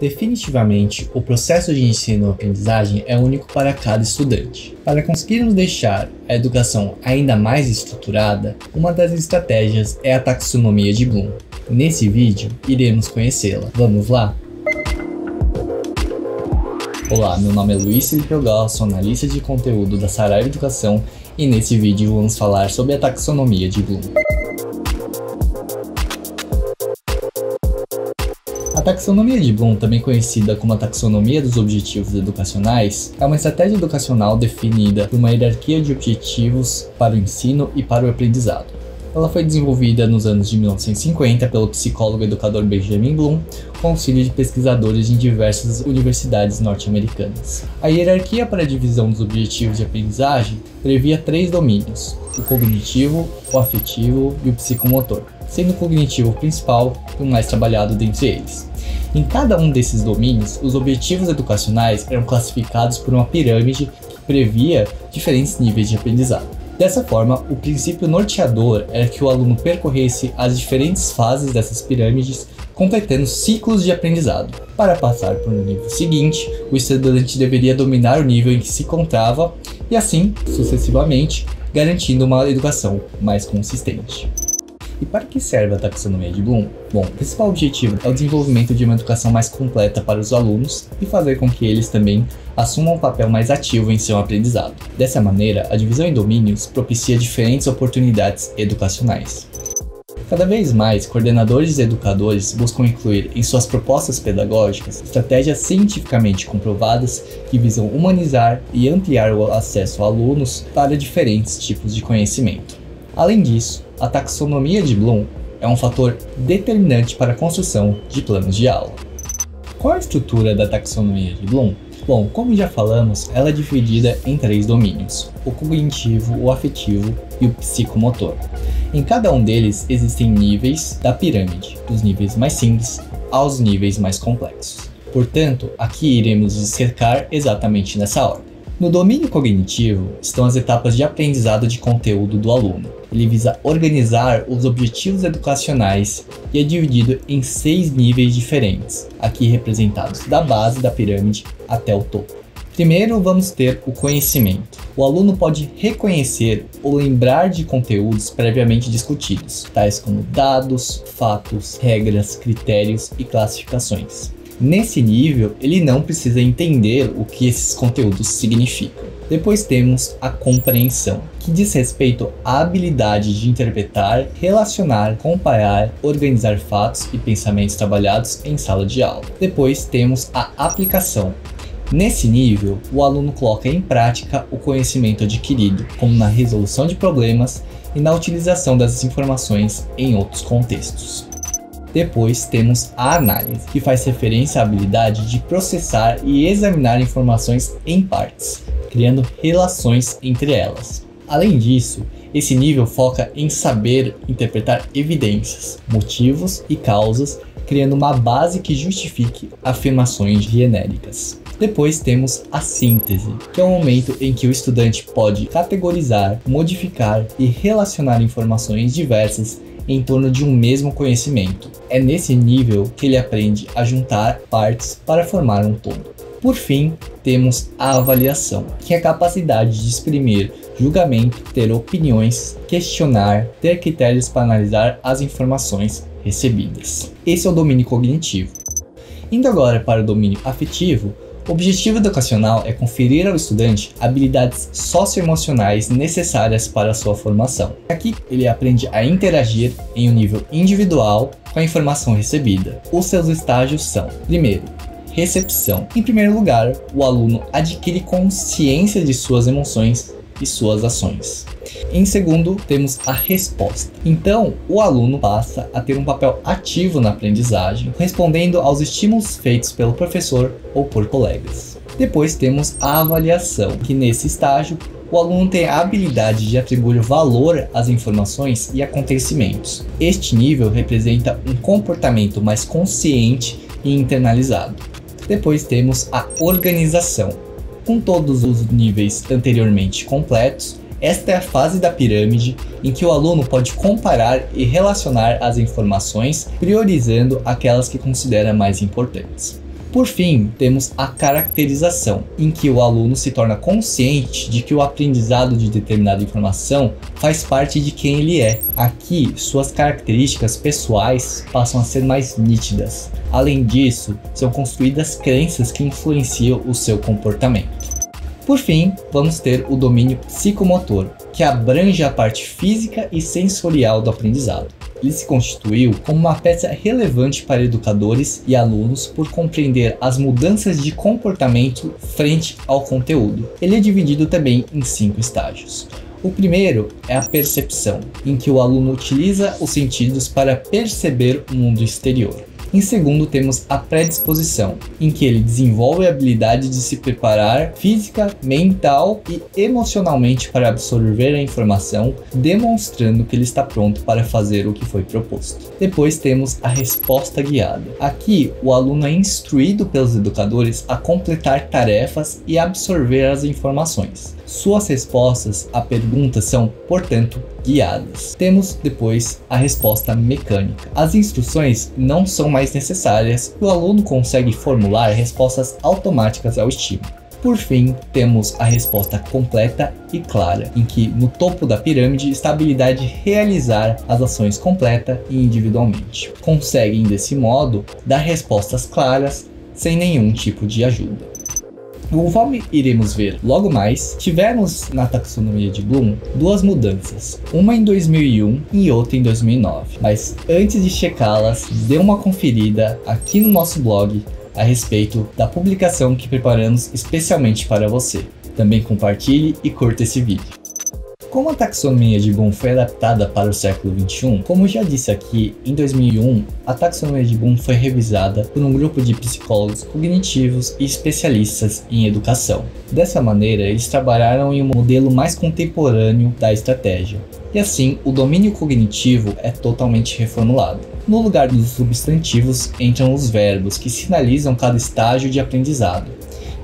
Definitivamente, o processo de ensino-aprendizagem é único para cada estudante. Para conseguirmos deixar a educação ainda mais estruturada, uma das estratégias é a taxonomia de Bloom. Nesse vídeo, iremos conhecê-la. Vamos lá? Olá, meu nome é Luiz Felipe Ogal, sou analista de conteúdo da Saraiva Educação e nesse vídeo vamos falar sobre a taxonomia de Bloom. A taxonomia de Bloom, também conhecida como a taxonomia dos objetivos educacionais, é uma estratégia educacional definida por uma hierarquia de objetivos para o ensino e para o aprendizado. Ela foi desenvolvida nos anos de 1950 pelo psicólogo e educador Benjamin Bloom, com auxílio de pesquisadores em diversas universidades norte-americanas. A hierarquia para a divisão dos objetivos de aprendizagem previa 3 domínios: o cognitivo, o afetivo e o psicomotor, sendo o cognitivo o principal e o mais trabalhado dentre eles. Em cada um desses domínios, os objetivos educacionais eram classificados por uma pirâmide que previa diferentes níveis de aprendizado. Dessa forma, o princípio norteador era que o aluno percorresse as diferentes fases dessas pirâmides, completando ciclos de aprendizado. Para passar para o nível seguinte, o estudante deveria dominar o nível em que se encontrava e assim, sucessivamente, garantindo uma educação mais consistente. E para que serve a taxonomia de Bloom? Bom, o principal objetivo é o desenvolvimento de uma educação mais completa para os alunos e fazer com que eles também assumam um papel mais ativo em seu aprendizado. Dessa maneira, a divisão em domínios propicia diferentes oportunidades educacionais. Cada vez mais, coordenadores e educadores buscam incluir em suas propostas pedagógicas estratégias cientificamente comprovadas que visam humanizar e ampliar o acesso a alunos para diferentes tipos de conhecimento. Além disso, a taxonomia de Bloom é um fator determinante para a construção de planos de aula. Qual a estrutura da taxonomia de Bloom? Bom, como já falamos, ela é dividida em 3 domínios: o cognitivo, o afetivo e o psicomotor. Em cada um deles existem níveis da pirâmide, dos níveis mais simples aos níveis mais complexos. Portanto, aqui iremos dissecar exatamente nessa ordem. No domínio cognitivo estão as etapas de aprendizado de conteúdo do aluno. Ele visa organizar os objetivos educacionais e é dividido em 6 níveis diferentes, aqui representados da base da pirâmide até o topo. Primeiro vamos ter o conhecimento. O aluno pode reconhecer ou lembrar de conteúdos previamente discutidos, tais como dados, fatos, regras, critérios e classificações. Nesse nível, ele não precisa entender o que esses conteúdos significam. Depois temos a compreensão, que diz respeito à habilidade de interpretar, relacionar, comparar, organizar fatos e pensamentos trabalhados em sala de aula. Depois temos a aplicação. Nesse nível, o aluno coloca em prática o conhecimento adquirido, como na resolução de problemas e na utilização das informações em outros contextos. Depois temos a análise, que faz referência à habilidade de processar e examinar informações em partes, criando relações entre elas. Além disso, esse nível foca em saber interpretar evidências, motivos e causas, criando uma base que justifique afirmações genéricas. Depois temos a síntese, que é o momento em que o estudante pode categorizar, modificar e relacionar informações diversas em torno de um mesmo conhecimento. É nesse nível que ele aprende a juntar partes para formar um todo. Por fim, temos a avaliação, que é a capacidade de exprimir julgamento, ter opiniões, questionar, ter critérios para analisar as informações recebidas. Esse é o domínio cognitivo. Indo agora para o domínio afetivo, o objetivo educacional é conferir ao estudante habilidades socioemocionais necessárias para a sua formação. Aqui ele aprende a interagir em um nível individual com a informação recebida. Os seus estágios são: primeiro, recepção. Em primeiro lugar, o aluno adquire consciência de suas emoções e suas ações. Em segundo, temos a resposta. Então, o aluno passa a ter um papel ativo na aprendizagem, respondendo aos estímulos feitos pelo professor ou por colegas. Depois temos a avaliação, que nesse estágio, o aluno tem a habilidade de atribuir valor às informações e acontecimentos. Este nível representa um comportamento mais consciente e internalizado. Depois temos a organização. Com todos os níveis anteriormente completos, esta é a fase da pirâmide em que o aluno pode comparar e relacionar as informações, priorizando aquelas que considera mais importantes. Por fim, temos a caracterização, em que o aluno se torna consciente de que o aprendizado de determinada informação faz parte de quem ele é. Aqui, suas características pessoais passam a ser mais nítidas. Além disso, são construídas crenças que influenciam o seu comportamento. Por fim, vamos ter o domínio psicomotor, que abrange a parte física e sensorial do aprendizado. Ele se constituiu como uma peça relevante para educadores e alunos por compreender as mudanças de comportamento frente ao conteúdo. Ele é dividido também em 5 estágios. O primeiro é a percepção, em que o aluno utiliza os sentidos para perceber o mundo exterior. Em segundo, temos a predisposição, em que ele desenvolve a habilidade de se preparar física, mental e emocionalmente para absorver a informação, demonstrando que ele está pronto para fazer o que foi proposto. Depois temos a resposta guiada. Aqui, o aluno é instruído pelos educadores a completar tarefas e absorver as informações. Suas respostas a perguntas são, portanto, guiadas. Temos depois a resposta mecânica. As instruções não são mais necessárias e o aluno consegue formular respostas automáticas ao estímulo. Por fim, temos a resposta completa e clara, em que no topo da pirâmide está a habilidade de realizar as ações completa e individualmente. Conseguem, desse modo, dar respostas claras sem nenhum tipo de ajuda. Conforme iremos ver logo mais, tivemos na taxonomia de Bloom 2 mudanças, uma em 2001 e outra em 2009. Mas antes de checá-las, dê uma conferida aqui no nosso blog a respeito da publicação que preparamos especialmente para você. Também compartilhe e curta esse vídeo. Como a taxonomia de Bloom foi adaptada para o século XXI, como já disse aqui, em 2001, a taxonomia de Bloom foi revisada por um grupo de psicólogos cognitivos e especialistas em educação. Dessa maneira, eles trabalharam em um modelo mais contemporâneo da estratégia. E assim, o domínio cognitivo é totalmente reformulado. No lugar dos substantivos entram os verbos que sinalizam cada estágio de aprendizado.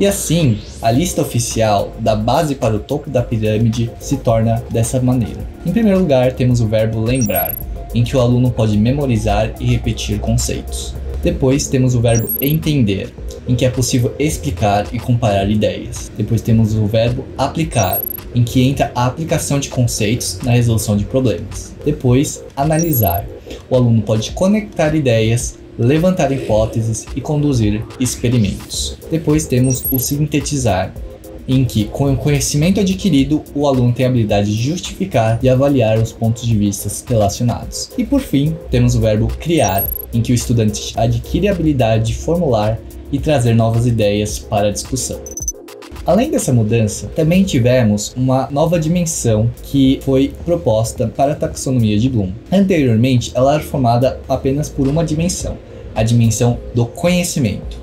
E assim, a lista oficial da base para o topo da pirâmide se torna dessa maneira. Em primeiro lugar, temos o verbo lembrar, em que o aluno pode memorizar e repetir conceitos. Depois temos o verbo entender, em que é possível explicar e comparar ideias. Depois temos o verbo aplicar, em que entra a aplicação de conceitos na resolução de problemas. Depois, analisar. O aluno pode conectar ideias, levantar hipóteses e conduzir experimentos. Depois temos o sintetizar, em que, com o conhecimento adquirido, o aluno tem a habilidade de justificar e avaliar os pontos de vista relacionados. E por fim, temos o verbo criar, em que o estudante adquire a habilidade de formular e trazer novas ideias para a discussão. Além dessa mudança, também tivemos uma nova dimensão que foi proposta para a taxonomia de Bloom. Anteriormente, ela era formada apenas por uma dimensão, a dimensão do conhecimento.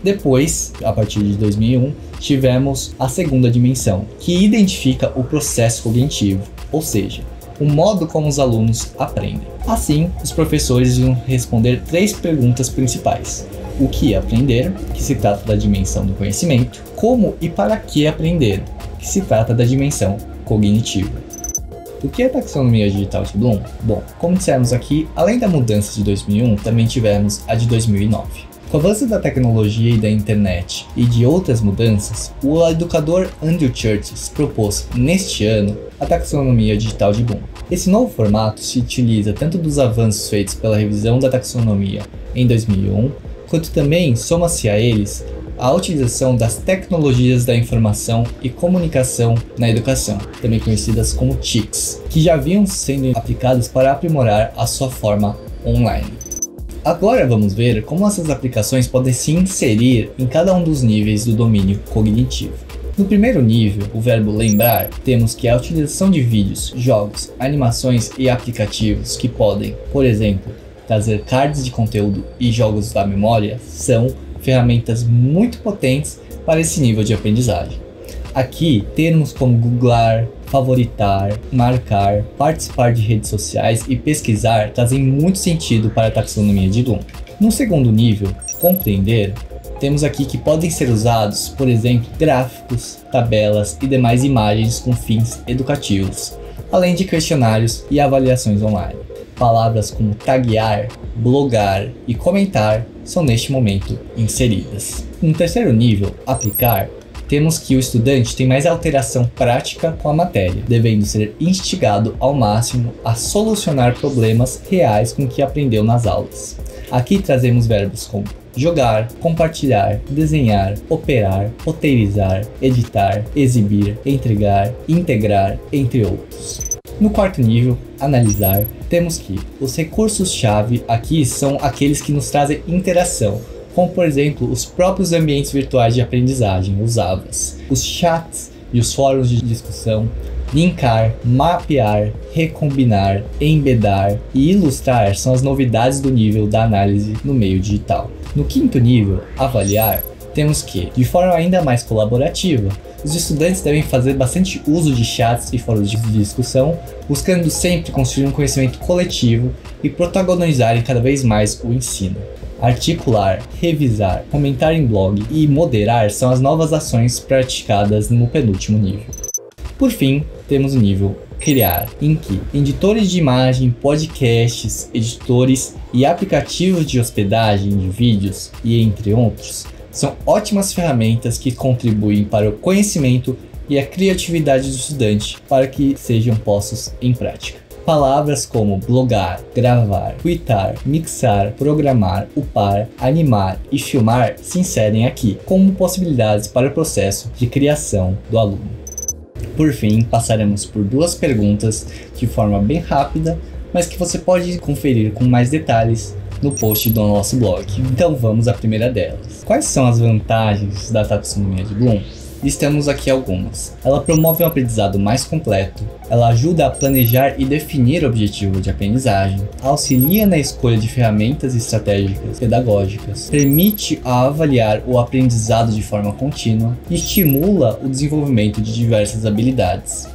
Depois, a partir de 2001, tivemos a segunda dimensão, que identifica o processo cognitivo, ou seja, o modo como os alunos aprendem. Assim, os professores vão responder 3 perguntas principais. O que aprender, que se trata da dimensão do conhecimento, como e para que aprender, que se trata da dimensão cognitiva. O que é a taxonomia digital de Bloom? Bom, como dissemos aqui, além da mudança de 2001, também tivemos a de 2009. Com o avanço da tecnologia e da internet e de outras mudanças, o educador Andrew Curtis propôs, neste ano, a taxonomia digital de Bloom. Esse novo formato se utiliza tanto dos avanços feitos pela revisão da taxonomia em 2001, quanto também soma-se a eles a utilização das tecnologias da informação e comunicação na educação, também conhecidas como TICs, que já vinham sendo aplicadas para aprimorar a sua forma online. Agora vamos ver como essas aplicações podem se inserir em cada um dos níveis do domínio cognitivo. No primeiro nível, o verbo lembrar, temos que a utilização de vídeos, jogos, animações e aplicativos que podem, por exemplo, trazer cards de conteúdo e jogos da memória são ferramentas muito potentes para esse nível de aprendizagem. Aqui, termos como googlar, favoritar, marcar, participar de redes sociais e pesquisar trazem muito sentido para a taxonomia de Bloom. No segundo nível, compreender, temos aqui que podem ser usados, por exemplo, gráficos, tabelas e demais imagens com fins educativos, além de questionários e avaliações online. Palavras como taguear, blogar e comentar são neste momento inseridas. No terceiro nível, aplicar, temos que o estudante tem mais alteração prática com a matéria, devendo ser instigado ao máximo a solucionar problemas reais com o que aprendeu nas aulas. Aqui trazemos verbos como jogar, compartilhar, desenhar, operar, roteirizar, editar, exibir, entregar, integrar, entre outros. No quarto nível, analisar, temos que os recursos-chave aqui são aqueles que nos trazem interação, como por exemplo os próprios ambientes virtuais de aprendizagem, os AVAs, os chats e os fóruns de discussão, linkar, mapear, recombinar, embedar e ilustrar são as novidades do nível da análise no meio digital. No quinto nível, avaliar, temos que, de forma ainda mais colaborativa, os estudantes devem fazer bastante uso de chats e fóruns de discussão, buscando sempre construir um conhecimento coletivo e protagonizarem cada vez mais o ensino. Articular, revisar, comentar em blog e moderar são as novas ações praticadas no penúltimo nível. Por fim, temos o nível criar, em que editores de imagem, podcasts, editores e aplicativos de hospedagem de vídeos e entre outros são ótimas ferramentas que contribuem para o conhecimento e a criatividade do estudante para que sejam postos em prática. Palavras como blogar, gravar, tweetar, mixar, programar, upar, animar e filmar se inserem aqui como possibilidades para o processo de criação do aluno. Por fim, passaremos por duas perguntas de forma bem rápida, mas que você pode conferir com mais detalhes no post do nosso blog. Então vamos à primeira delas. Quais são as vantagens da taxonomia de Bloom? Listamos aqui algumas. Ela promove um aprendizado mais completo, ela ajuda a planejar e definir o objetivo de aprendizagem, auxilia na escolha de ferramentas estratégicas pedagógicas, permite avaliar o aprendizado de forma contínua e estimula o desenvolvimento de diversas habilidades.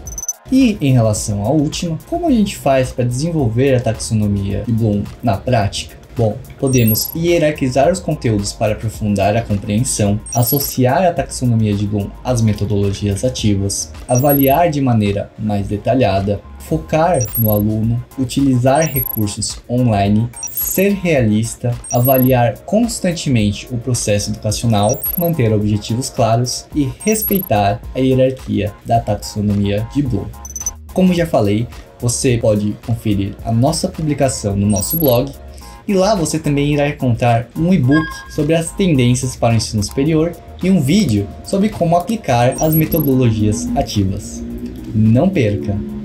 E em relação à última, como a gente faz para desenvolver a taxonomia de Bloom na prática? Bom, podemos hierarquizar os conteúdos para aprofundar a compreensão, associar a taxonomia de Bloom às metodologias ativas, avaliar de maneira mais detalhada, focar no aluno, utilizar recursos online, ser realista, avaliar constantemente o processo educacional, manter objetivos claros e respeitar a hierarquia da taxonomia de Bloom. Como já falei, você pode conferir a nossa publicação no nosso blog, e lá você também irá encontrar um e-book sobre as tendências para o ensino superior e um vídeo sobre como aplicar as metodologias ativas. Não perca!